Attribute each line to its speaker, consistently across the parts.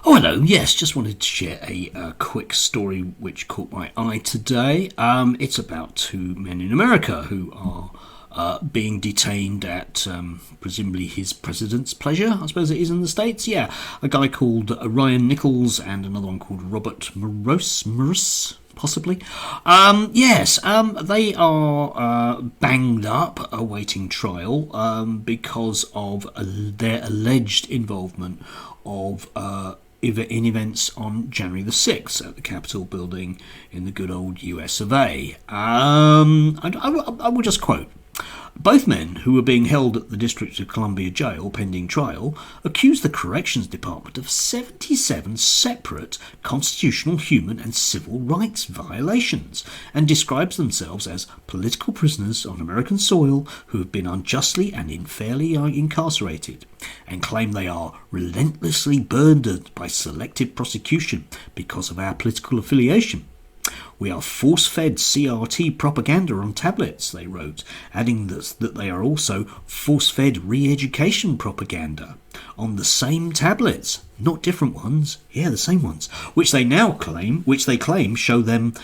Speaker 1: Oh, hello. Yes, just wanted to share a quick story which caught my eye today. It's about two men in America who are being detained at presumably his president's pleasure, I suppose it is in the States. Yeah, a guy called Ryan Nichols and another one called Robert Morris, possibly. Yes, they are banged up awaiting trial because of their alleged involvement of in events on January the 6th at the Capitol building in the good old US of A. I will just quote. Both men, who were being held at the District of Columbia jail pending trial, accused the Corrections Department of 77 separate constitutional, human and civil rights violations, and describes themselves as political prisoners on American soil who have been unjustly and unfairly incarcerated, and claim they are relentlessly burdened by selective prosecution because of our political affiliation. We are force-fed CRT propaganda on tablets, they wrote, adding that they are also force-fed re-education propaganda on the same tablets, not different ones, yeah, the same ones, which they claim show them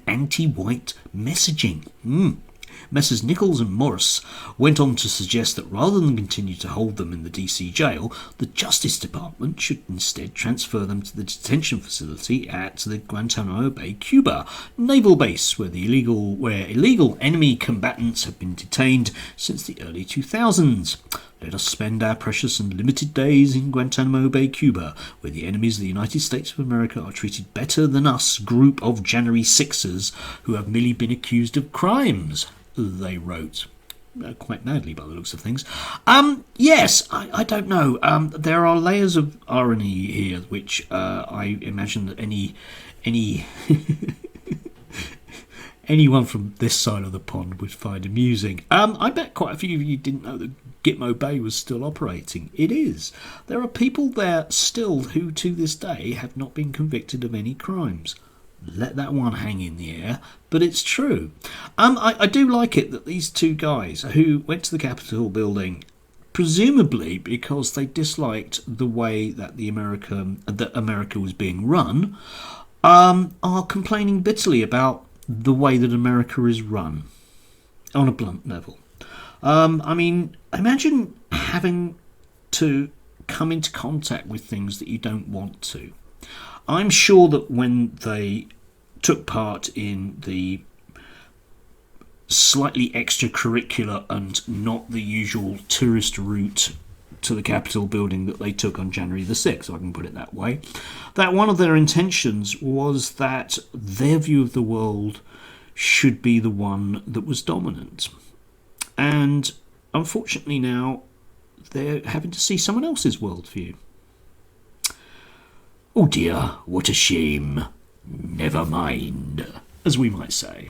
Speaker 1: anti-white messaging. Messrs Nichols and Morris went on to suggest that rather than continue to hold them in the DC jail, the Justice Department should instead transfer them to the detention facility at the Guantanamo Bay, Cuba naval base, where illegal enemy combatants have been detained since the early 2000s. Let us spend our precious and limited days in Guantanamo Bay, Cuba, where the enemies of the United States of America are treated better than us, group of January 6ers who have merely been accused of crimes, they wrote. Quite madly by the looks of things. Yes, I don't know. There are layers of irony here, which I imagine that any anyone from this side of the pond would find amusing. I bet quite a few of you didn't know that Gitmo Bay was still operating. It is. There are people there still who, to this day, have not been convicted of any crimes. Let that one hang in the air, but it's true. I do like it that these two guys who went to the Capitol building, presumably because they disliked the way that America was being run, are complaining bitterly about the way that America is run on a blunt level. I mean, imagine having to come into contact with things that you don't want to. I'm sure that when they took part in the slightly extracurricular and not the usual tourist route to the Capitol building that they took on January the 6th, if I can put it that way, that one of their intentions was that their view of the world should be the one that was dominant. And unfortunately now they're having to see someone else's worldview. Oh dear, what a shame. Never mind, as we might say.